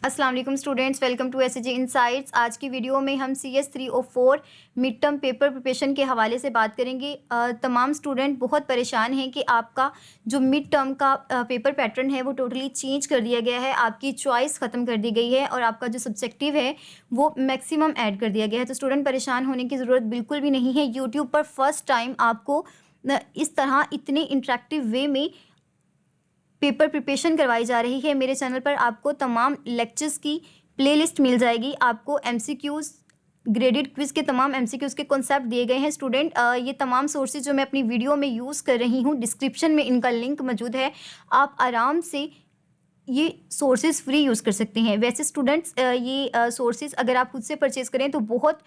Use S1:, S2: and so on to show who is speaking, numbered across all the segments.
S1: अस्सलाम वालेकुम students, welcome to SAG insights. आज की वीडियो में हम CS 304 mid term paper preparation के हवाले से बात करेंगे। तमाम स्टूडेंट बहुत परेशान हैं कि आपका जो मिड टर्म का पेपर पैटर्न है वो टोटली चेंज कर दिया गया है, आपकी चॉइस ख़त्म कर दी गई है और आपका जो सब्जेक्टिव है वो मैक्सिमम ऐड कर दिया गया है। तो स्टूडेंट परेशान होने की ज़रूरत बिल्कुल भी नहीं है। यूट्यूब पर फर्स्ट टाइम आपको इस तरह इतने इंटरेक्टिव वे में पेपर प्रिपरेशन करवाई जा रही है। मेरे चैनल पर आपको तमाम लेक्चर्स की प्लेलिस्ट मिल जाएगी। आपको MCQs, ग्रेडेड क्विज़ के तमाम MCQs के कॉन्सेप्ट दिए गए हैं। स्टूडेंट ये तमाम सोर्सेज जो मैं अपनी वीडियो में यूज़ कर रही हूँ, डिस्क्रिप्शन में इनका लिंक मौजूद है। आप आराम से ये सोर्सेज फ्री यूज़ कर सकते हैं। वैसे स्टूडेंट्स ये सोर्सेज अगर आप खुद से परचेज़ करें तो बहुत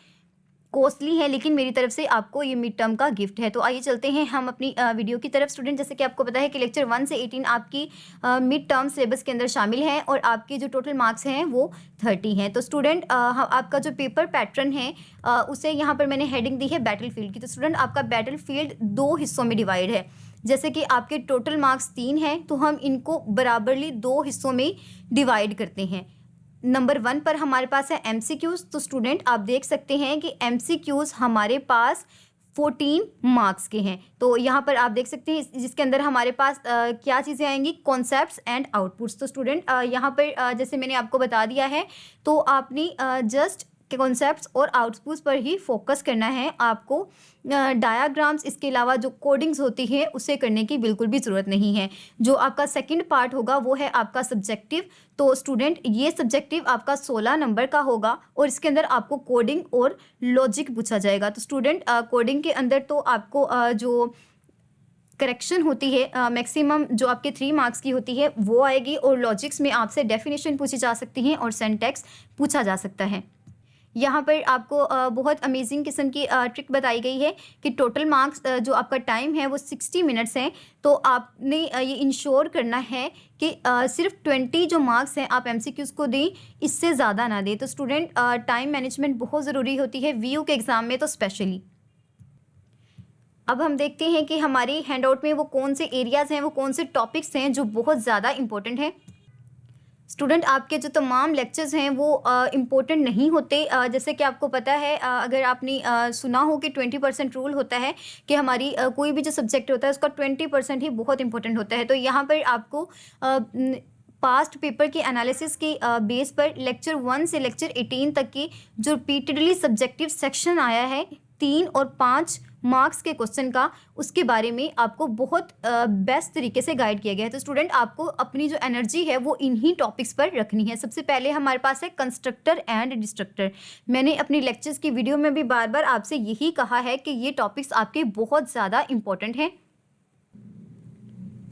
S1: कॉस्टली है, लेकिन मेरी तरफ से आपको ये मिड टर्म का गिफ्ट है। तो आइए चलते हैं हम अपनी वीडियो की तरफ। स्टूडेंट जैसे कि आपको पता है कि लेक्चर 1 से 18 आपकी मिड टर्म सिलेबस के अंदर शामिल हैं और आपके जो टोटल मार्क्स हैं वो 30 हैं। तो स्टूडेंट आपका जो पेपर पैटर्न है उसे यहाँ पर मैंने हेडिंग दी है बैटलफील्ड की। तो स्टूडेंट आपका बैटलफील्ड 2 हिस्सों में डिवाइड है। जैसे कि आपके टोटल मार्क्स 3 हैं तो हम इनको बराबरली 2 हिस्सों में डिवाइड करते हैं। नंबर 1 पर हमारे पास है MCQs। तो स्टूडेंट आप देख सकते हैं कि MCQs हमारे पास 14 मार्क्स के हैं। तो यहाँ पर आप देख सकते हैं जिसके अंदर हमारे पास क्या चीज़ें आएंगी, कॉन्सेप्ट्स एंड आउटपुट्स। तो स्टूडेंट यहाँ पर जैसे मैंने आपको बता दिया है तो आपने जस्ट कॉन्सेप्ट्स और आउटपुट्स पर ही फोकस करना है। आपको डायाग्राम्स इसके अलावा जो कोडिंग्स होती है उसे करने की बिल्कुल भी ज़रूरत नहीं है। जो आपका सेकंड पार्ट होगा वो है आपका सब्जेक्टिव। तो स्टूडेंट ये सब्जेक्टिव आपका 16 नंबर का होगा और इसके अंदर आपको कोडिंग और लॉजिक पूछा जाएगा। तो स्टूडेंट कोडिंग के अंदर तो आपको जो करेक्शन होती है मैक्सिमम जो आपके 3 मार्क्स की होती है वो आएगी और लॉजिक्स में आपसे डेफिनेशन पूछी जा सकती हैं और सिंटैक्स पूछा जा सकता है। यहाँ पर आपको बहुत अमेजिंग किस्म की ट्रिक बताई गई है कि टोटल मार्क्स जो आपका टाइम है वो 60 मिनट्स हैं। तो आपने ये इंश्योर करना है कि सिर्फ 20 जो मार्क्स हैं आप MCQs को दें, इससे ज़्यादा ना दें। तो स्टूडेंट टाइम मैनेजमेंट बहुत ज़रूरी होती है VU के एग्ज़ाम में तो स्पेशली। अब हम देखते हैं कि हमारी हैंडआउट में वो कौन से एरियाज़ हैं, वो कौन से टॉपिक्स हैं जो बहुत ज़्यादा इंपॉर्टेंट हैं। स्टूडेंट आपके जो तमाम लेक्चर्स हैं वो इम्पोर्टेंट नहीं होते। जैसे कि आपको पता है अगर आपने सुना हो कि 20% रूल होता है कि हमारी कोई भी जो सब्जेक्ट होता है उसका 20% ही बहुत इंपॉर्टेंट होता है। तो यहाँ पर आपको पास्ट पेपर के एनालिसिस के बेस पर लेक्चर 1 से लेक्चर 18 तक की जो रिपीटेडली सब्जेक्टिव सेक्शन आया है 3 और 5 मार्क्स के क्वेश्चन का, उसके बारे में आपको बहुत बेस्ट तरीके से गाइड किया गया है। तो स्टूडेंट आपको अपनी जो एनर्जी है वो इन्हीं टॉपिक्स पर रखनी है। सबसे पहले हमारे पास है कंस्ट्रक्टर एंड डिस्ट्रक्टर। मैंने अपनी लेक्चर्स की वीडियो में भी बार बार आपसे यही कहा है कि ये टॉपिक्स आपके बहुत ज़्यादा इंपॉर्टेंट हैं।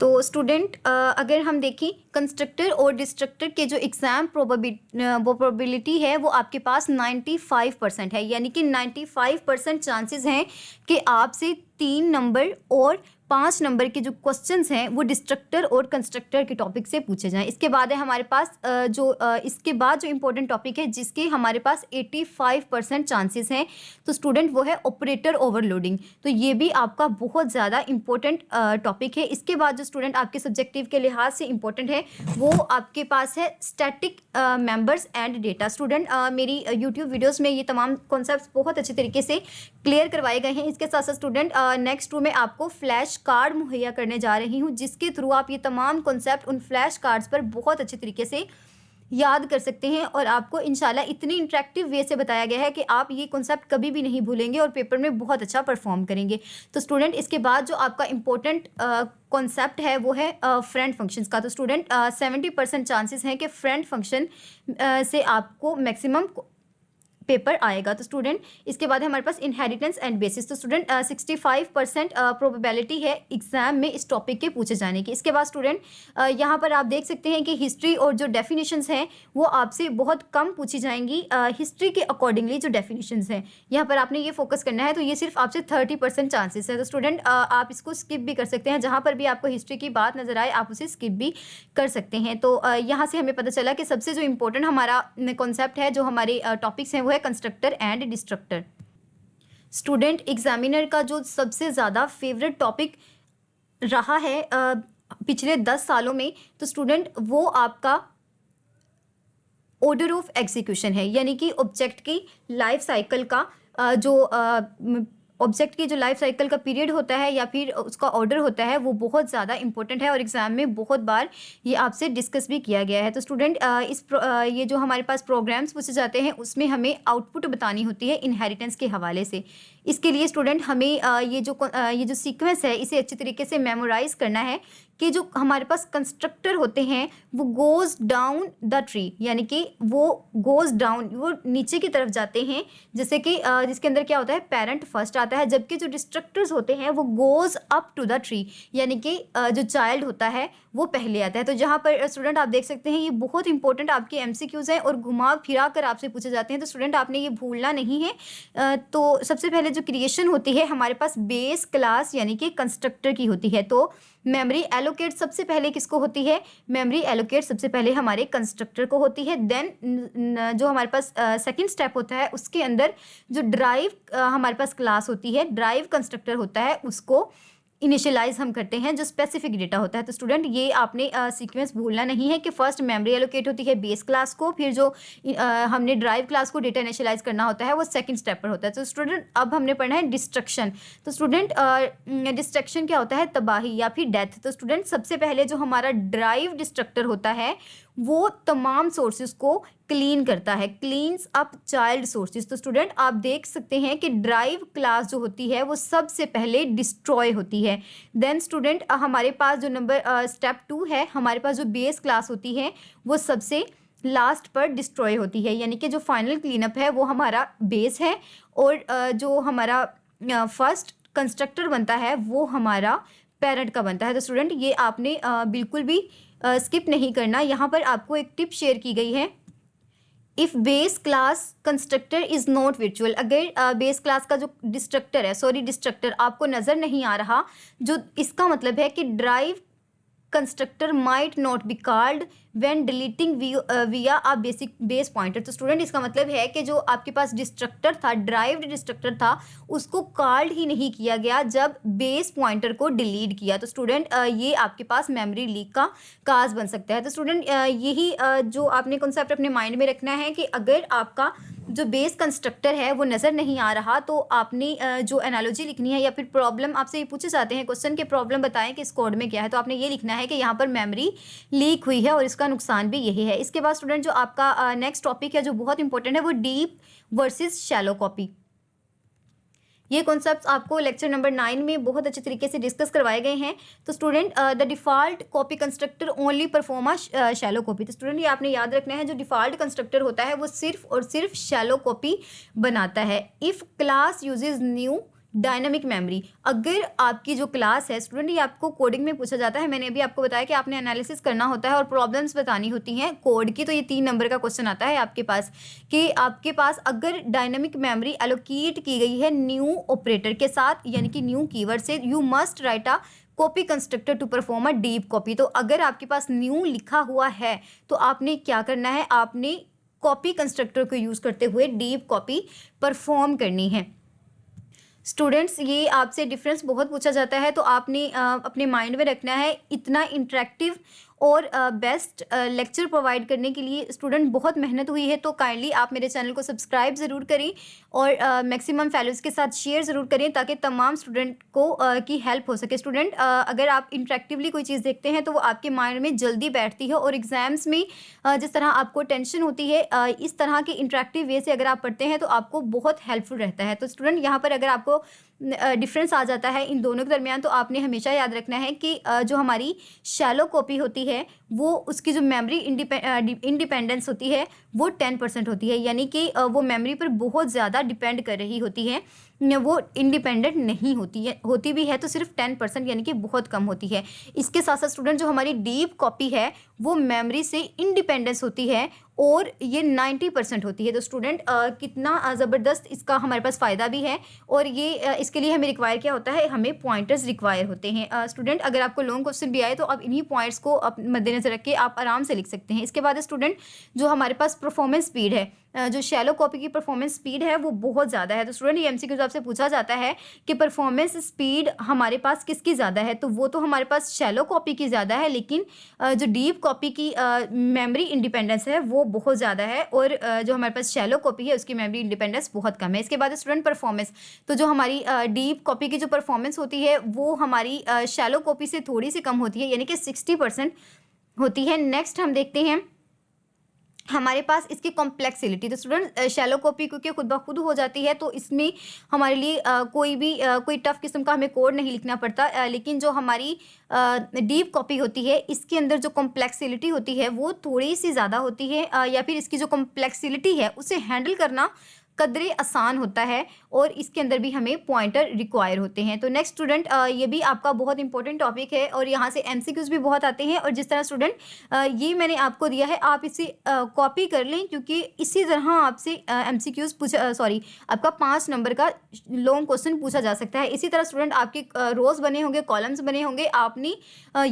S1: तो स्टूडेंट अगर हम देखें कंस्ट्रक्टर और डिस्ट्रक्टर के जो एग्ज़ाम प्रोबेबिलिटी है वो आपके पास 95% है, यानी कि 95% चांसेस हैं कि आपसे 3 नंबर और 5 नंबर के जो क्वेश्चंस हैं वो डिस्ट्रक्टर और कंस्ट्रक्टर के टॉपिक से पूछे जाएं। इसके बाद है हमारे पास इसके बाद जो इम्पोर्टेंट टॉपिक है जिसके हमारे पास 85% चांसेस हैं, तो स्टूडेंट वो है ऑपरेटर ओवरलोडिंग। तो ये भी आपका बहुत ज़्यादा इंपॉर्टेंट टॉपिक है। इसके बाद जो स्टूडेंट आपके सब्जेक्टिव के लिहाज से इंपॉर्टेंट है वो आपके पास है static members and data. Student मेरी यूट्यूब वीडियोज़ में ये तमाम कॉन्सेप्ट बहुत अच्छे तरीके से क्लियर करवाए गए हैं। इसके साथ साथ स्टूडेंट नेक्स्ट में आपको फ्लैश कार्ड मुहैया करने जा रही हूँ जिसके थ्रू आप ये तमाम कॉन्सेप्ट उन फ्लैश कार्ड्स पर बहुत अच्छे तरीके से याद कर सकते हैं और आपको इंशाल्लाह इतनी इंटरेक्टिव वे से बताया गया है कि आप ये कॉन्सेप्ट कभी भी नहीं भूलेंगे और पेपर में बहुत अच्छा परफॉर्म करेंगे। तो स्टूडेंट इसके बाद जो आपका इम्पोर्टेंट कॉन्सेप्ट है वो है फ्रेंड फंक्शंस का। तो स्टूडेंट 70% चांसेस हैं कि फ्रेंड फंक्शन से आपको मैक्सिमम पेपर आएगा। तो स्टूडेंट इसके बाद है हमारे पास इनहेरिटेंस एंड बेसिस। तो स्टूडेंट 65% प्रोबेबिलिटी है एग्जाम में इस टॉपिक के पूछे जाने की। इसके बाद स्टूडेंट यहाँ पर आप देख सकते हैं कि हिस्ट्री और जो डेफिनेशंस हैं वो आपसे बहुत कम पूछी जाएंगी। हिस्ट्री के अकॉर्डिंगली जो डेफिनेशंस हैं यहाँ पर आपने ये फोकस करना है, तो ये सिर्फ आपसे 30% चांसेस है। तो स्टूडेंट आप इसको स्किप भी कर सकते हैं, जहाँ पर भी आपको हिस्ट्री की बात नजर आए आप उसे स्किप भी कर सकते हैं। तो यहाँ से हमें पता चला कि सबसे जो इम्पोर्टेंट हमारा कॉन्सेप्ट है, जो हमारे टॉपिक्स हैं वो है constructor and destructor. Student examiner का जो सबसे ज़्यादा फेवरेट टॉपिक रहा है पिछले 10 सालों में, तो स्टूडेंट वो आपका ऑर्डर ऑफ एग्जीक्यूशन है, यानी कि ऑब्जेक्ट की लाइफ साइकिल का जो ऑब्जेक्ट की जो लाइफ साइकिल का पीरियड होता है या फिर उसका ऑर्डर होता है वो बहुत ज़्यादा इंपॉर्टेंट है और एग्जाम में बहुत बार ये आपसे डिस्कस भी किया गया है। तो स्टूडेंट ये जो हमारे पास प्रोग्राम्स पूछे जाते हैं उसमें हमें आउटपुट बतानी होती है इनहेरिटेंस के हवाले से। इसके लिए स्टूडेंट हमें ये जो सीक्वेंस है इसे अच्छी तरीके से मेमोराइज करना है कि जो हमारे पास कंस्ट्रक्टर होते हैं वो गोज़ डाउन द ट्री, यानी कि वो गोज़ डाउन, वो नीचे की तरफ जाते हैं, जैसे कि जिसके अंदर क्या होता है पेरेंट फर्स्ट आता है, जबकि जो डिस्ट्रक्टर्स होते हैं वो goes up to the tree, यानी कि जो चाइल्ड होता है वो पहले आता है। तो जहाँ पर स्टूडेंट आप देख सकते हैं ये बहुत इंपॉर्टेंट आपके एमसीक्यूज़ हैं और घुमा फिरा कर आपसे पूछे जाते हैं, तो स्टूडेंट आपने ये भूलना नहीं है। तो सबसे पहले जो क्रिएशन होती है हमारे पास बेस क्लास यानी कि कंस्ट्रक्टर की होती है। तो मेमोरी एलोकेट सबसे पहले किसको होती है? मेमोरी एलोकेट सबसे पहले हमारे कंस्ट्रक्टर को होती है। देन जो हमारे पास सेकंड स्टेप होता है उसके अंदर जो ड्राइव हमारे पास क्लास होती है, ड्राइव कंस्ट्रक्टर होता है, उसको इनिशियलाइज हम करते हैं जो स्पेसिफिक डेटा होता है। तो स्टूडेंट ये आपने सीक्वेंस भूलना नहीं है कि फर्स्ट मेमोरी एलोकेट होती है बेस क्लास को, फिर जो हमने ड्राइव क्लास को डेटा इनिशियलाइज करना होता है वो सेकंड स्टेप पर होता है। तो स्टूडेंट अब हमने पढ़ना है डिस्ट्रक्शन। तो स्टूडेंट डिस्ट्रक्शन क्या होता है? तबाही या फिर डेथ। तो स्टूडेंट सबसे पहले जो हमारा ड्राइव डिस्ट्रक्टर होता है वो तमाम सोर्सेज को क्लीन करता है, क्लीन्स अप चाइल्ड सोर्सेज। तो स्टूडेंट आप देख सकते हैं कि ड्राइव क्लास जो होती है वो सबसे पहले डिस्ट्रॉय होती है। देन स्टूडेंट हमारे पास जो नंबर स्टेप 2 है, हमारे पास जो बेस क्लास होती है वो सबसे लास्ट पर डिस्ट्रॉय होती है, यानी कि जो फाइनल क्लीनअप है वो हमारा बेस है और जो हमारा फर्स्ट कंस्ट्रक्टर बनता है वो हमारा पेरेंट का बनता है। तो स्टूडेंट ये आपने बिल्कुल भी स्किप नहीं करना। यहाँ पर आपको एक टिप शेयर की गई है, if base class constructor is not virtual. अगर बेस क्लास का जो डिस्ट्रक्टर है, डिस्ट्रक्टर आपको नज़र नहीं आ रहा, जो इसका मतलब है कि drive constructor might not be called when deleting विया अ बेसिक बेस पॉइंटर। तो स्टूडेंट इसका मतलब है कि जो आपके पास डिस्ट्रक्टर था, ड्राइव्ड डिस्ट्रक्टर था, उसको कॉल्ड ही नहीं किया गया जब बेस पॉइंटर को डिलीट किया। तो स्टूडेंट ये आपके पास मेमोरी लीक का काज बन सकता है। तो स्टूडेंट यही जो आपने कॉन्सेप्ट अपने माइंड में रखना है कि अगर आपका जो बेस कंस्ट्रक्टर है वो नज़र नहीं आ रहा तो आपने जो एनालॉजी लिखनी है या फिर प्रॉब्लम आपसे ये पूछे जाते हैं क्वेश्चन के प्रॉब्लम बताएं कि इस कोड में क्या है, तो आपने ये लिखना है कि यहाँ पर मेमोरी लीक हुई है और इसका नुकसान भी यही है। इसके बाद स्टूडेंट जो आपका नेक्स्ट टॉपिक है जो बहुत इंपॉर्टेंट है वो डीप वर्सेस शैलो कॉपी। ये कॉन्सेप्ट्स आपको लेक्चर नंबर 9 में बहुत अच्छे तरीके से डिस्कस करवाए गए हैं। तो student the default copy constructor only perform a shallow copy. तो स्टूडेंट ये आपने याद रखना है, जो डिफ़ॉल्ट कंस्ट्रक्टर होता है वो सिर्फ और सिर्फ शैलो कॉपी बनाता है। If class uses new dynamic memory, अगर आपकी जो क्लास है स्टूडेंट, ये आपको कोडिंग में पूछा जाता है। मैंने अभी आपको बताया कि आपने एनालिसिस करना होता है और प्रॉब्लम्स बतानी होती हैं कोड की। तो ये 3 नंबर का क्वेश्चन आता है आपके पास कि आपके पास अगर डायनामिक मेमोरी एलोकेट की गई है न्यू ऑपरेटर के साथ, यानी कि न्यू कीवर्ड से, you must write a copy constructor to perform a deep copy. तो अगर आपके पास न्यू लिखा हुआ है तो आपने क्या करना है, आपने कॉपी कंस्ट्रक्टर को यूज़ करते हुए डीप कॉपी परफॉर्म करनी है। स्टूडेंट्स ये आपसे डिफरेंस बहुत पूछा जाता है, तो आपने अपने माइंड में रखना है। इतना इंटरेक्टिव और बेस्ट लेक्चर प्रोवाइड करने के लिए स्टूडेंट बहुत मेहनत हुई है, तो काइंडली आप मेरे चैनल को सब्सक्राइब ज़रूर करें और मैक्सिमम फैलोज़ के साथ शेयर ज़रूर करें ताकि तमाम स्टूडेंट को की हेल्प हो सके। स्टूडेंट अगर आप इंटरेक्टिवली कोई चीज़ देखते हैं तो वो आपके माइंड में जल्दी बैठती है और एग्ज़ाम्स में जिस तरह आपको टेंशन होती है इस तरह के इंटरेक्टिव वे से अगर आप पढ़ते हैं तो आपको बहुत हेल्पफुल रहता है। तो स्टूडेंट यहाँ पर अगर आपको डिफरेंस आ जाता है इन दोनों के दरमियान, तो आपने हमेशा याद रखना है कि जो हमारी शैलो कॉपी होती है वो उसकी जो मेमोरी इंडिपेंडेंस होती है वो 10% होती है, यानी कि वो मेमोरी पर बहुत ज़्यादा डिपेंड कर रही होती है, वो इंडिपेंडेंट नहीं होती है, होती भी है तो सिर्फ 10%, यानी कि बहुत कम होती है। इसके साथ साथ स्टूडेंट जो हमारी डीप कॉपी है वो मेमोरी से इंडिपेंडेंस होती है और ये 90% होती है। तो स्टूडेंट कितना ज़बरदस्त इसका हमारे पास फ़ायदा भी है और ये इसके लिए हमें रिक्वायर क्या होता है, हमें पॉइंटर्स रिक्वायर होते हैं। स्टूडेंट अगर आपको लॉन्ग क्वेश्चन भी आए तो आप इन्हीं पॉइंट्स को मद्देनजर रख के आप आराम से लिख सकते हैं। इसके बाद स्टूडेंट जो हमारे पास परफॉर्मेंस स्पीड है, जो शैलो कॉपी की परफॉर्मेंस स्पीड है वो बहुत ज़्यादा है। तो स्टूडेंट ये एमसीक्यूज आपसे पूछा जाता है कि परफॉर्मेंस स्पीड हमारे पास किसकी ज़्यादा है, तो वो तो हमारे पास शैलो कॉपी की ज़्यादा है, लेकिन जो डीप कॉपी की मेमोरी इंडिपेंडेंस है वो बहुत ज़्यादा है, और जो हमारे पास शैलो कॉपी है उसकी मेमोरी इंडिपेंडेंस बहुत कम है। इसके बाद स्टूडेंट परफॉर्मेंस, तो जो हमारी डीप कॉपी की जो परफॉर्मेंस होती है वो हमारी शैलो कॉपी से थोड़ी सी कम होती है, यानी कि 60% होती है। नेक्स्ट हम देखते हैं हमारे पास इसकी कॉम्प्लेक्सिलिटी। तो स्टूडेंट शैलो कॉपी क्योंकि खुद ब खुद हो जाती है, तो इसमें हमारे लिए कोई टफ किस्म का हमें कोड नहीं लिखना पड़ता, लेकिन जो हमारी डीप कॉपी होती है इसके अंदर जो कॉम्प्लेक्सिलिटी होती है वो थोड़ी सी ज़्यादा होती है, या फिर इसकी जो कॉम्प्लेक्सिलिटी है उसे हैंडल करना कदरे आसान होता है, और इसके अंदर भी हमें पॉइंटर रिक्वायर होते हैं। तो नेक्स्ट स्टूडेंट ये भी आपका बहुत इंपॉर्टेंट टॉपिक है, और यहाँ से एमसीक्यूज भी बहुत आते हैं। और जिस तरह स्टूडेंट ये मैंने आपको दिया है आप इसे कॉपी कर लें, क्योंकि इसी तरह आपसे एमसीक्यूज आपका 5 नंबर का लॉन्ग क्वेश्चन पूछा जा सकता है। इसी तरह स्टूडेंट आपके रोज बने होंगे, कॉलम्स बने होंगे, आपने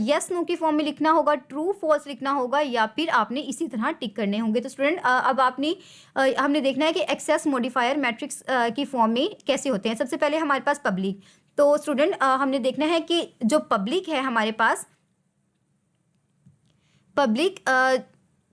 S1: यस नो की फॉर्म में लिखना होगा, ट्रू फॉल्स लिखना होगा, या फिर आपने इसी तरह टिक करने होंगे। तो स्टूडेंट अब हमने देखना है कि एक्सेस मॉडिफायर मैट्रिक्स की फॉर्म में कैसे होते हैं। सबसे पहले हमारे पास पब्लिक, तो स्टूडेंट हमने देखना है कि जो पब्लिक है हमारे पास, पब्लिक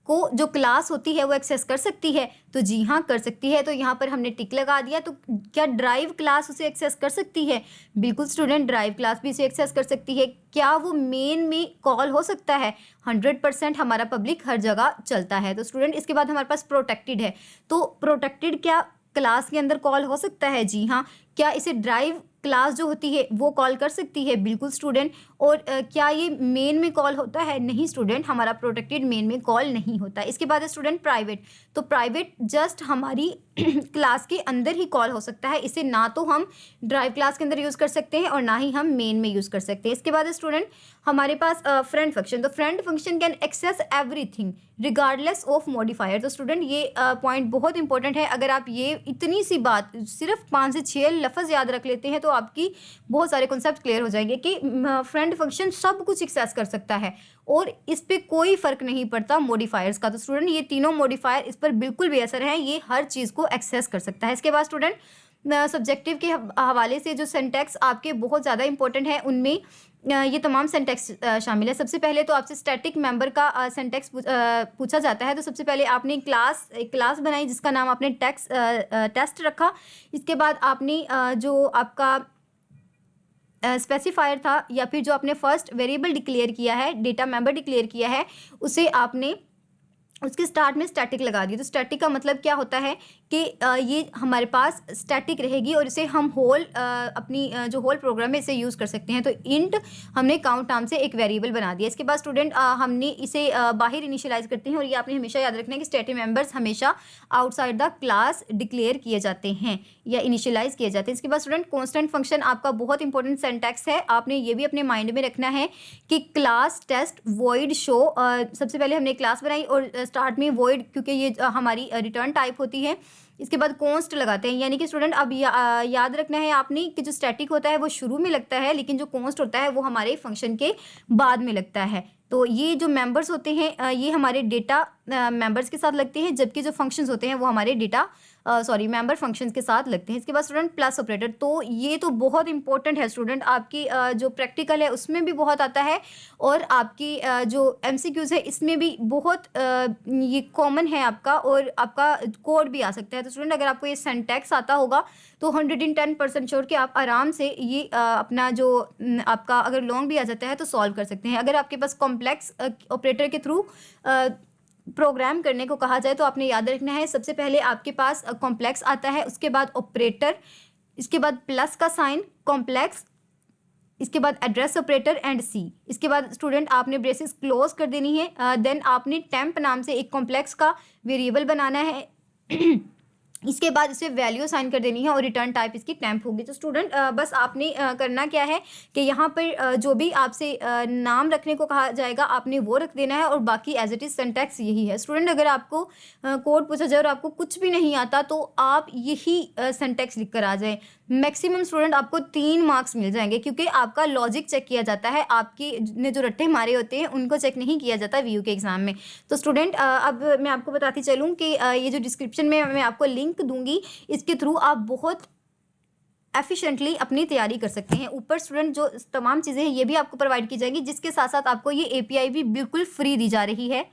S1: को जो क्लास होती है वो एक्सेस कर सकती है, तो जी हाँ कर सकती है। तो यहाँ पर हमने टिक लगा दिया। तो क्या ड्राइव क्लास उसे एक्सेस कर सकती है? बिल्कुल स्टूडेंट, ड्राइव क्लास भी इसे एक्सेस कर सकती है। क्या वो मेन में कॉल हो सकता है? 100% हमारा पब्लिक हर जगह चलता है। तो स्टूडेंट इसके बाद हमारे पास प्रोटेक्टेड है, तो प्रोटेक्टेड क्या क्लास के अंदर कॉल हो सकता है? जी हाँ। क्या इसे ड्राइव क्लास जो होती है वो कॉल कर सकती है? बिल्कुल स्टूडेंट। और क्या ये मेन में कॉल होता है? नहीं स्टूडेंट, हमारा प्रोटेक्टेड मेन में कॉल नहीं होता। इसके बाद है स्टूडेंट प्राइवेट, तो प्राइवेट जस्ट हमारी क्लास के अंदर ही कॉल हो सकता है, इसे ना तो हम ड्राइव क्लास के अंदर यूज़ कर सकते हैं और ना ही हम मेन में यूज़ कर सकते हैं। इसके बाद है स्टूडेंट हमारे पास फ्रेंड फंक्शन, तो friend function can access everything regardless of modifier. तो स्टूडेंट ये पॉइंट बहुत इंपॉर्टेंट है। अगर आप ये इतनी सी बात सिर्फ 5 से 6 लफ्ज़ याद रख लेते हैं तो आपकी बहुत सारे कॉन्सेप्ट क्लियर हो जाएंगे कि फ्रेंड फंक्शन सब कुछ एक्सेस कर सकता है और इस पे कोई फ़र्क नहीं पड़ता मॉडिफायर्स का। तो स्टूडेंट ये तीनों मॉडिफायर इस पर बिल्कुल बेअसर है, ये हर चीज़ को एक्सेस कर सकता है। इसके बाद स्टूडेंट सब्जेक्टिव के हवाले से जो सेंटेक्स आपके बहुत ज़्यादा इंपॉर्टेंट है उनमें ये तमाम सेंटेक्स शामिल है। सबसे पहले तो आपसे स्टैटिक मेंबर का सेंटेक्स पूछा जाता है। तो सबसे पहले आपने एक क्लास बनाई जिसका नाम आपने टेस्ट रखा। इसके बाद आपने जो आपका स्पेसिफायर था या फिर जो आपने फर्स्ट वेरिएबल डिक्लेयर किया है, डेटा मेंबर डिक्लेयर किया है, उसे आपने उसके स्टार्ट में स्टैटिक लगा दी। तो स्टैटिक का मतलब क्या होता है कि ये हमारे पास स्टैटिक रहेगी और इसे हम अपनी जो होल प्रोग्राम में इसे यूज़ कर सकते हैं। तो इंट हमने काउंट नाम से एक वेरिएबल बना दिया। इसके बाद स्टूडेंट हमने इसे बाहर इनिशियलाइज करते हैं और ये आपने हमेशा याद रखना है कि स्टैटिक मेंबर्स हमेशा आउटसाइड द क्लास डिक्लेयर किए जाते हैं या इनिशियलाइज किए जाते हैं। इसके बाद स्टूडेंट कॉन्स्टेंट फंक्शन आपका बहुत इंपॉर्टेंट सेंटेक्स है, आपने ये भी अपने माइंड में रखना है कि क्लास टेस्ट वॉइड शो। सबसे पहले हमने क्लास बनाई और स्टार्ट में वॉइड, क्योंकि ये हमारी रिटर्न टाइप होती है। इसके बाद कॉन्स्ट लगाते हैं, यानी कि स्टूडेंट अब याद रखना है आपने कि जो स्टैटिक होता है वो शुरू में लगता है, लेकिन जो कॉन्स्ट होता है वो हमारे फंक्शन के बाद में लगता है। तो ये जो मेंबर्स होते हैं ये हमारे डेटा मेंबर्स के साथ लगते हैं, जबकि जो फंक्शंस होते हैं वो हमारे मेंबर फंक्शंस के साथ लगते हैं। इसके बाद स्टूडेंट प्लस ऑपरेटर, तो ये तो बहुत इंपॉर्टेंट है स्टूडेंट, आपकी जो प्रैक्टिकल है उसमें भी बहुत आता है और आपकी जो एमसीक्यूज है इसमें भी बहुत ये कॉमन है आपका, और आपका कोड भी आ सकता है। तो स्टूडेंट अगर आपको ये सेंटेक्स आता होगा तो 110% श्योर कि आप आराम से ये अपना जो आपका अगर लॉन्ग भी आ जाता है तो सॉल्व कर सकते हैं। अगर आपके पास कॉम्प्लेक्स ऑपरेटर के थ्रू प्रोग्राम करने को कहा जाए तो आपने याद रखना है सबसे पहले आपके पास कॉम्प्लेक्स आता है, उसके बाद ऑपरेटर, इसके बाद प्लस का साइन, कॉम्प्लेक्स, इसके बाद एड्रेस ऑपरेटर एंड सी। इसके बाद स्टूडेंट आपने ब्रेसेस क्लोज कर देनी है। देन आपने टेम्प नाम से एक कॉम्प्लेक्स का वेरिएबल बनाना है इसके बाद इसे वैल्यू साइन कर देनी है और रिटर्न टाइप इसकी टेम्प होगी। तो स्टूडेंट बस आपने करना क्या है कि यहाँ पर जो भी आपसे नाम रखने को कहा जाएगा आपने वो रख देना है और बाकी एज इट इज़ सिंटैक्स यही है। स्टूडेंट अगर आपको कोड पूछा जाए और आपको कुछ भी नहीं आता तो आप यही सिंटैक्स लिख कर आ जाए। मैक्सिमम स्टूडेंट आपको 3 मार्क्स मिल जाएंगे, क्योंकि आपका लॉजिक चेक किया जाता है, आपकी ने जो रट्टे मारे होते हैं उनको चेक नहीं किया जाता वीयू के एग्ज़ाम में। तो स्टूडेंट अब मैं आपको बताती चलूँ कि ये जो डिस्क्रिप्शन में मैं आपको लिंक दूंगी, इसके थ्रू आप बहुत एफिशिएंटली अपनी तैयारी कर सकते हैं। ऊपर स्टूडेंट जो तमाम चीज़ें हैं ये भी आपको प्रोवाइड की जाएंगी, जिसके साथ साथ आपको ये एपीआई भी बिल्कुल फ्री दी जा रही है।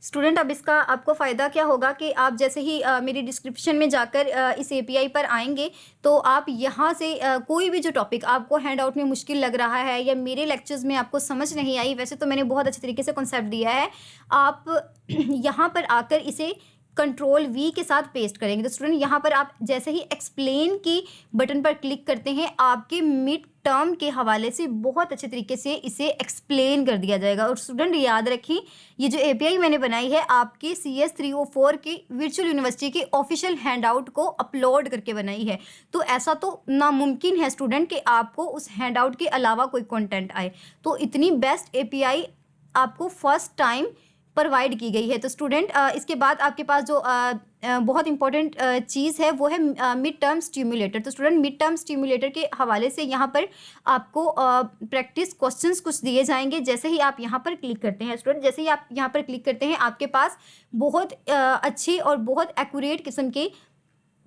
S1: स्टूडेंट अब इसका आपको फ़ायदा क्या होगा कि आप जैसे ही मेरी डिस्क्रिप्शन में जाकर इस एपीआई पर आएंगे, तो आप यहाँ से कोई भी जो टॉपिक आपको हैंड आउट में मुश्किल लग रहा है या मेरे लेक्चर्स में आपको समझ नहीं आई, वैसे तो मैंने बहुत अच्छे तरीके से कॉन्सेप्ट दिया है, आप यहाँ पर आकर इसे कंट्रोल वी के साथ पेस्ट करेंगे। तो स्टूडेंट यहाँ पर आप जैसे ही एक्सप्लेन की बटन पर क्लिक करते हैं, आपके मिड टर्म के हवाले से बहुत अच्छे तरीके से इसे एक्सप्लेन कर दिया जाएगा। और स्टूडेंट याद रखें, ये जो एपीआई मैंने बनाई है आपके CS 304 की वर्चुअल यूनिवर्सिटी के ऑफिशियल हैंडआउट को अपलोड करके बनाई है। तो ऐसा तो नामुमकिन है स्टूडेंट कि आपको उस हैंडआउट के अलावा कोई कंटेंट आए। तो इतनी बेस्ट एपीआई आपको फर्स्ट टाइम प्रोवाइड की गई है। तो स्टूडेंट इसके बाद आपके पास जो बहुत इंपॉर्टेंट चीज़ है वो है मिड टर्म स्टिमुलेटर। तो स्टूडेंट मिड टर्म स्टिमुलेटर के हवाले से यहाँ पर आपको प्रैक्टिस क्वेश्चंस कुछ दिए जाएंगे। जैसे ही आप यहाँ पर क्लिक करते हैं स्टूडेंट, जैसे ही आप यहाँ पर क्लिक करते हैं, आपके पास बहुत अच्छी और बहुत एक्यूरेट किस्म के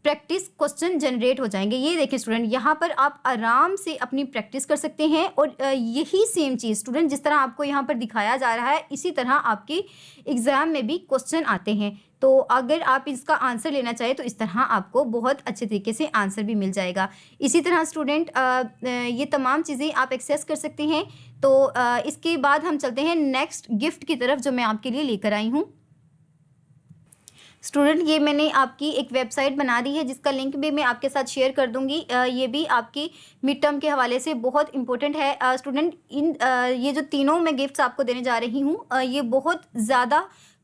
S1: प्रैक्टिस क्वेश्चन जनरेट हो जाएंगे। ये देखें स्टूडेंट, यहाँ पर आप आराम से अपनी प्रैक्टिस कर सकते हैं। और यही सेम चीज़ स्टूडेंट जिस तरह आपको यहाँ पर दिखाया जा रहा है, इसी तरह आपके एग्ज़ाम में भी क्वेश्चन आते हैं। तो अगर आप इसका आंसर लेना चाहें तो इस तरह आपको बहुत अच्छे तरीके से आंसर भी मिल जाएगा। इसी तरह स्टूडेंट ये तमाम चीज़ें आप एक्सेस कर सकते हैं। तो इसके बाद हम चलते हैं नेक्स्ट गिफ्ट की तरफ, जो मैं आपके लिए लेकर आई हूँ। स्टूडेंट ये मैंने आपकी एक वेबसाइट बना दी है, जिसका लिंक भी मैं आपके साथ शेयर कर दूंगी। ये भी आपकी मिड टर्म के हवाले से बहुत इंपॉर्टेंट है। स्टूडेंट ये जो तीनों मैं गिफ्ट्स आपको देने जा रही हूँ, ये बहुत ज़्यादा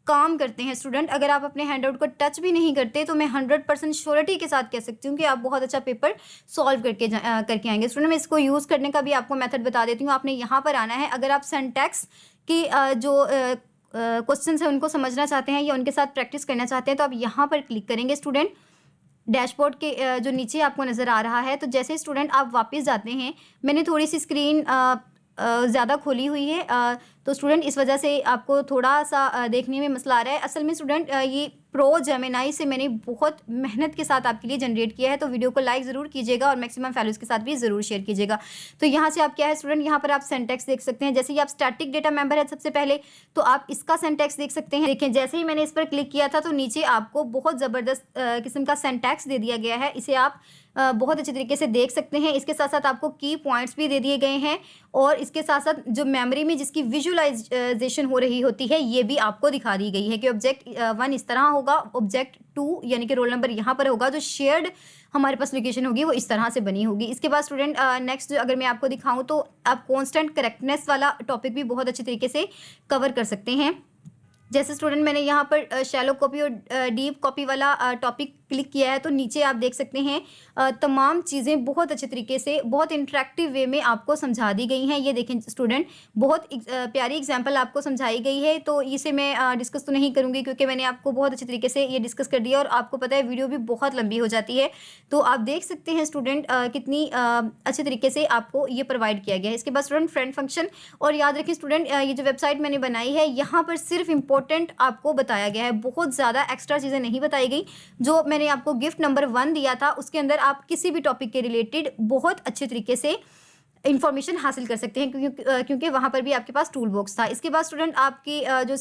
S1: काम करते हैं। स्टूडेंट अगर आप अपने हैंडआउट को टच भी नहीं करते तो मैं 100% श्योरिटी के साथ कह सकती हूँ कि आप बहुत अच्छा पेपर सॉल्व करके आएंगे। स्टूडेंट मैं इसको यूज़ करने का भी आपको मेथड बता देती हूँ। आपने यहाँ पर आना है, अगर आप सिंटैक्स की जो क्वेश्चंस हैं उनको समझना चाहते हैं या उनके साथ प्रैक्टिस करना चाहते हैं, तो आप यहाँ पर क्लिक करेंगे। स्टूडेंट डैशबोर्ड के जो नीचे आपको नज़र आ रहा है, तो जैसे स्टूडेंट आप वापस जाते हैं, मैंने थोड़ी सी स्क्रीन ज़्यादा खोली हुई है, तो स्टूडेंट इस वजह से आपको थोड़ा सा देखने में मसला आ रहा है। असल में स्टूडेंट ये प्रो जेमिनाई से मैंने बहुत मेहनत के साथ आपके लिए जनरेट किया है। तो वीडियो को लाइक ज़रूर कीजिएगा और मैक्सिमम फैलोज़ के साथ भी ज़रूर शेयर कीजिएगा। तो यहाँ से आप क्या है स्टूडेंट, यहाँ पर आप सिंटैक्स देख सकते हैं। जैसे ही आप स्टैटिक डेटा मेंबर है सबसे पहले, तो आप इसका सिंटैक्स देख सकते हैं। देखें जैसे ही मैंने इस पर क्लिक किया था, तो नीचे आपको बहुत ज़बरदस्त किस्म का सिंटैक्स दे दिया गया है। इसे आप बहुत अच्छे तरीके से देख सकते हैं। इसके साथ साथ आपको की पॉइंट्स भी दे दिए गए हैं, और इसके साथ साथ जो मेमोरी में जिसकी विजुअलाइजेशन हो रही होती है, ये भी आपको दिखा दी गई है कि ऑब्जेक्ट 1 इस तरह होगा, ऑब्जेक्ट 2 यानी कि रोल नंबर यहाँ पर होगा, जो शेयर्ड हमारे पास लोकेशन होगी वो इस तरह से बनी होगी। इसके बाद स्टूडेंट नेक्स्ट अगर मैं आपको दिखाऊं, तो आप कॉन्स्टेंट करेक्टनेस वाला टॉपिक भी बहुत अच्छे तरीके से कवर कर सकते हैं। जैसे स्टूडेंट मैंने यहाँ पर शैलो कॉपी और डीप कॉपी वाला टॉपिक क्लिक किया है, तो नीचे आप देख सकते हैं तमाम चीज़ें बहुत अच्छे तरीके से बहुत इंटरेक्टिव वे में आपको समझा दी गई हैं। ये देखें स्टूडेंट, बहुत प्यारी एग्जांपल आपको समझाई गई है। तो इसे मैं डिस्कस तो नहीं करूँगी, क्योंकि मैंने आपको बहुत अच्छे तरीके से ये डिस्कस कर दिया, और आपको पता है वीडियो भी बहुत लंबी हो जाती है। तो आप देख सकते हैं स्टूडेंट कितनी अच्छे तरीके से आपको ये प्रोवाइड किया गया है। इसके बाद स्टूडेंट फ्रेंड फंक्शन, और याद रखें स्टूडेंट ये जो वेबसाइट मैंने बनाई है, यहाँ पर सिर्फ इंपॉर्टेंट आपको बताया गया है, बहुत ज़्यादा एक्स्ट्रा चीज़ें नहीं बताई गई। जो मैंने आपको गिफ्ट नंबर 1 दिया था, उसके अंदर आप किसी भी टॉपिक के रिलेटेड बहुत अच्छे तरीके से इन्फॉर्मेशन हासिल कर सकते हैं, क्योंकि वहाँ पर भी आपके पास टूल बॉक्स था। इसके बाद स्टूडेंट आपकी जो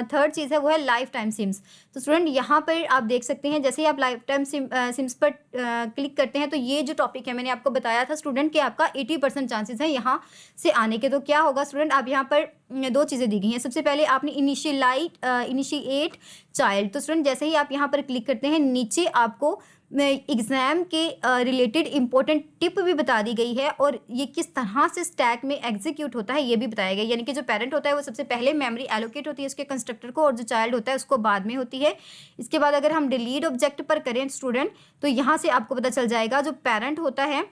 S1: थर्ड चीज़ है वो है लाइफ टाइम सिम्स। तो स्टूडेंट यहाँ पर आप देख सकते हैं, जैसे ही आप लाइफ टाइम सिम्स पर क्लिक करते हैं, तो ये जो टॉपिक है मैंने आपको बताया था स्टूडेंट कि आपका 80% चांसेस है यहाँ से आने के। तो क्या होगा स्टूडेंट, आप यहाँ पर 2 चीज़ें दी गई हैं। सबसे पहले आपने इनिशिएट चाइल्ड, तो स्टूडेंट जैसे ही आप यहाँ पर क्लिक करते हैं, नीचे आपको एग्ज़ाम के रिलेटेड इंपॉर्टेंट टिप भी बता दी गई है, और ये किस तरह से स्टैक में एग्जीक्यूट होता है ये भी बताया गया। यानी कि जो पेरेंट होता है वो सबसे पहले मेमोरी एलोकेट होती है उसके कंस्ट्रक्टर को, और जो चाइल्ड होता है उसको बाद में होती है। इसके बाद अगर हम डिलीट ऑब्जेक्ट पर करें स्टूडेंट, तो यहाँ से आपको पता चल जाएगा जो पेरेंट होता है,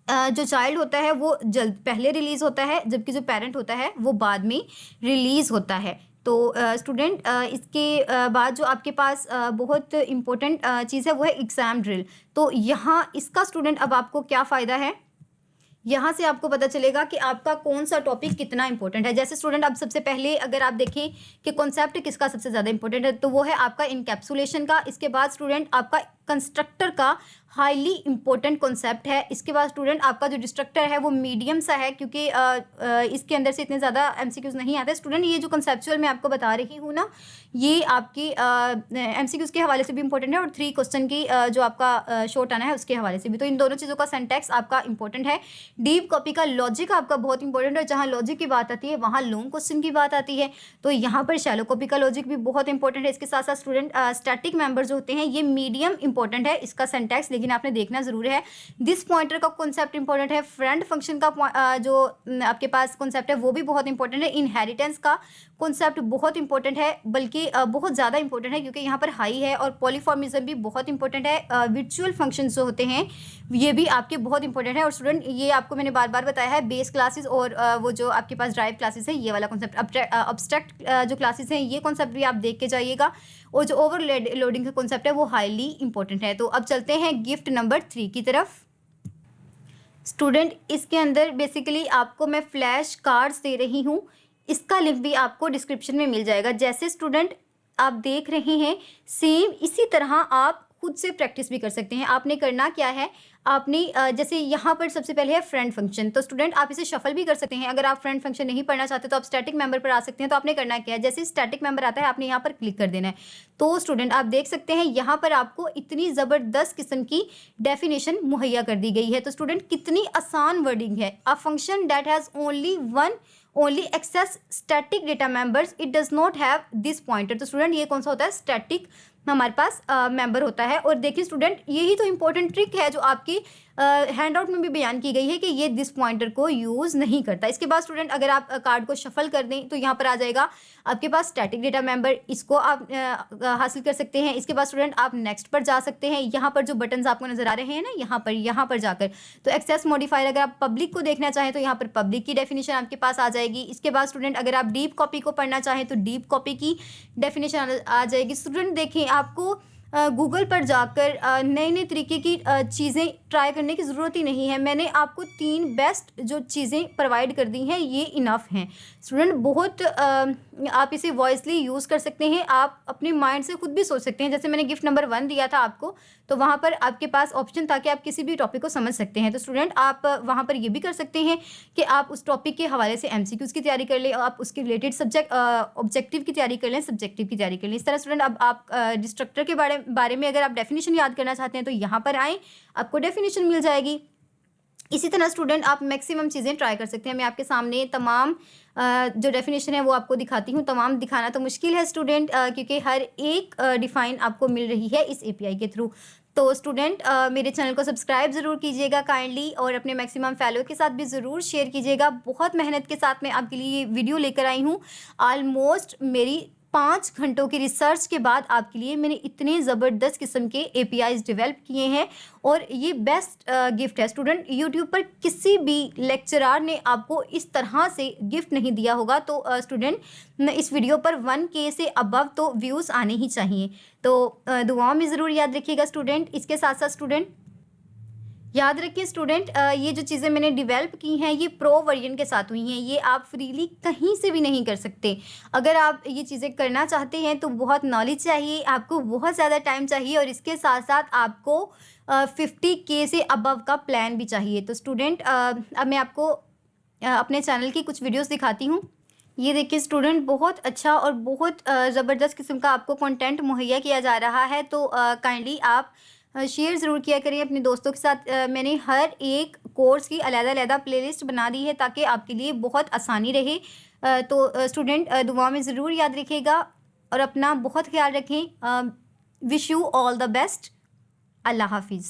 S1: जो चाइल्ड होता है वो पहले रिलीज़ होता है, जबकि जो पेरेंट होता है वो बाद में रिलीज़ होता है। तो स्टूडेंट इसके बाद जो आपके पास बहुत इम्पोर्टेंट चीज़ है वो है एग्ज़ाम ड्रिल। तो यहाँ इसका स्टूडेंट अब आपको क्या फ़ायदा है, यहाँ से आपको पता चलेगा कि आपका कौन सा टॉपिक कितना इंपॉर्टेंट है। जैसे स्टूडेंट अब सबसे पहले अगर आप देखें कि कॉन्सेप्ट किसका सबसे ज़्यादा इंपॉर्टेंट है, तो वो है आपका इनकैप्सुलेशन का। इसके बाद स्टूडेंट आपका कंस्ट्रक्टर का हाईली इंपॉर्टेंट कॉन्सेप्ट है। इसके बाद स्टूडेंट आपका जो डिस्ट्रक्टर है वो मीडियम सा है, क्योंकि इसके अंदर से इतने ज़्यादा एमसीक्यूज़ नहीं आते। स्टूडेंट ये जो कंसेप्चुअल मैं आपको बता रही हूँ ना, ये आपकी एमसीक्यूज़ के हवाले से भी इंपॉर्टेंट है और 3 क्वेश्चन की जो आपका शॉर्ट आना है उसके हवाले से भी। तो इन दोनों चीज़ों का सिंटैक्स आपका इंपॉर्टेंट है। डीप कॉपी का लॉजिक आपका बहुत इंपॉर्टेंट है। जहाँ लॉजिक की बात आती है वहाँ लॉन्ग क्वेश्चन की बात आती है, तो यहाँ पर शैलो कॉपी का लॉजिक भी बहुत इंपॉर्टेंट है। इसके साथ साथ स्टूडेंट स्टैटिक मेंबर्स जो होते हैं ये मीडियम इंपॉर्टेंट है इसका सिंटैक्स, लेकिन आपने देखना ज़रूर है। दिस पॉइंटर का कॉन्सेप्ट इंपॉर्टेंट है। फ्रेंड फंक्शन का जो आपके पास कॉन्सेप्ट है वो भी बहुत इंपॉर्टेंट है। इनहेरिटेंस का कॉन्सेप्ट बहुत इंपॉर्टेंट है, बल्कि बहुत ज़्यादा इंपॉर्टेंट है, क्योंकि यहाँ पर हाई है। और पॉलीफॉर्मिज्म भी बहुत इंपॉर्टेंट है। विर्चुअल फंक्शंस जो होते हैं ये भी आपके बहुत इंपॉर्टेंट है। और स्टूडेंट ये आपको मैंने बार बार बताया है, बेस क्लासेस और वो जो आपके पास ड्राइव क्लासेस है ये वाला कॉन्सेप्ट। अब्स्ट्रैक्ट जो क्लासेस हैं ये कॉन्सेप्ट भी आप देख के जाइएगा। और जो लोडिंग का कॉन्सेप्ट है वो हाईली इंपॉर्टेंट है। तो अब चलते हैं गिफ्ट नंबर 3 की तरफ। स्टूडेंट इसके अंदर बेसिकली आपको मैं फ्लैश कार्ड्स दे रही हूँ, इसका लिंक भी आपको डिस्क्रिप्शन में मिल जाएगा। जैसे स्टूडेंट आप देख रहे हैं सेम इसी तरह आप खुद से प्रैक्टिस भी कर सकते हैं। आपने करना क्या है, आपने जैसे यहाँ पर सबसे पहले है फ्रेंड फंक्शन, तो स्टूडेंट आप इसे शफल भी कर सकते हैं। अगर आप फ्रेंड फंक्शन नहीं पढ़ना चाहते तो आप स्टैटिक मेंबर पर आ सकते हैं। तो आपने करना क्या है, जैसे स्टैटिक मेंबर आता है आपने यहाँ पर क्लिक कर देना है। तो स्टूडेंट आप देख सकते हैं यहाँ पर आपको इतनी ज़बरदस्त किस्म की डेफिनेशन मुहैया कर दी गई है। तो स्टूडेंट कितनी आसान वर्डिंग है। A function that has only access static data members, it does not have this pointer. तो स्टूडेंट ये कौन सा होता है, स्टैटिक हमारे पास मेंबर होता है। और देखिए स्टूडेंट यही तो इंपॉर्टेंट ट्रिक है जो आपकी हैंड आउट में भी बयान की गई है कि ये दिस पॉइंटर को यूज़ नहीं करता। इसके बाद स्टूडेंट अगर आप कार्ड को शफल कर दें तो यहाँ पर आ जाएगा आपके पास स्टैटिक डेटा मेंबर, इसको आप हासिल कर सकते हैं। इसके बाद स्टूडेंट आप नेक्स्ट पर जा सकते हैं। यहाँ पर जो बटन्स आपको नजर आ रहे हैं ना, यहाँ पर जाकर तो एक्सेस मॉडिफायर, अगर आप पब्लिक को देखना चाहें तो यहाँ पर पब्लिक की डेफिनेशन आपके पास आ जाएगी। इसके बाद स्टूडेंट अगर आप डीप कॉपी को पढ़ना चाहें तो डीप कॉपी की डेफिनेशन आ जाएगी। स्टूडेंट देखें आपको गूगल पर जाकर नए नए तरीके की चीज़ें ट्राई करने की ज़रूरत ही नहीं है। मैंने आपको 3 बेस्ट जो चीज़ें प्रोवाइड कर दी हैं ये इनफ हैं। स्टूडेंट बहुत आप इसे वॉइसली यूज़ कर सकते हैं, आप अपने माइंड से खुद भी सोच सकते हैं। जैसे मैंने गिफ्ट नंबर 1 दिया था आपको, तो वहाँ पर आपके पास ऑप्शन था कि आप किसी भी टॉपिक को समझ सकते हैं। तो स्टूडेंट आप वहाँ पर ये भी कर सकते हैं कि आप उस टॉपिक के हवाले से एमसीक्यूज़ की तैयारी कर लें, आप उसके रिलेटेड सब्जेक्ट ऑब्जेक्टिव की तैयारी कर लें, सब्जेक्टिव की तैयारी कर लें। इस तरह स्टूडेंट अब आप डिस्ट्रक्टर के बारे में अगर आप डेफिनेशन याद करना चाहते हैं तो यहाँ पर आएँ, आपको डेफिनेशन मिल जाएगी। इसी तरह स्टूडेंट आप मैक्सिमम चीज़ें ट्राई कर सकते हैं। मैं आपके सामने तमाम जो डेफिनेशन है वो आपको दिखाती हूँ। तमाम दिखाना तो मुश्किल है स्टूडेंट, क्योंकि हर एक डिफ़ाइन आपको मिल रही है इस एपीआई के थ्रू। तो स्टूडेंट मेरे चैनल को सब्सक्राइब ज़रूर कीजिएगा काइंडली, और अपने मैक्सिमम फैलो के साथ भी ज़रूर शेयर कीजिएगा। बहुत मेहनत के साथ मैं आपके लिए ये वीडियो लेकर आई हूँ। ऑलमोस्ट मेरी 5 घंटों की रिसर्च के बाद आपके लिए मैंने इतने ज़बरदस्त किस्म के एपीआईज डेवलप किए हैं, और ये बेस्ट गिफ्ट है। स्टूडेंट यूट्यूब पर किसी भी लेक्चरार ने आपको इस तरह से गिफ्ट नहीं दिया होगा। तो स्टूडेंट इस वीडियो पर 1K से अबव तो व्यूज़ आने ही चाहिए। तो दुआओं में ज़रूर याद रखिएगा स्टूडेंट। इसके साथ साथ स्टूडेंट याद रखिए स्टूडेंट, ये जो चीज़ें मैंने डेवलप की हैं ये प्रो वर्जन के साथ हुई हैं, ये आप फ्रीली कहीं से भी नहीं कर सकते। अगर आप ये चीज़ें करना चाहते हैं तो बहुत नॉलेज चाहिए, आपको बहुत ज़्यादा टाइम चाहिए, और इसके साथ साथ आपको 50K से अबव का प्लान भी चाहिए। तो स्टूडेंट अब मैं आपको अपने चैनल की कुछ वीडियोज़ दिखाती हूँ। ये देखिए स्टूडेंट बहुत अच्छा और बहुत ज़बरदस्त किस्म का आपको कंटेंट मुहैया किया जा रहा है। तो काइंडली आप शेयर ज़रूर किया करें अपने दोस्तों के साथ। मैंने हर एक कोर्स की अलग-अलग प्लेलिस्ट बना दी है ताकि आपके लिए बहुत आसानी रहे। तो स्टूडेंट दुआ में ज़रूर याद रखिएगा और अपना बहुत ख्याल रखें। Wish you all the best. अल्लाह हाफिज़।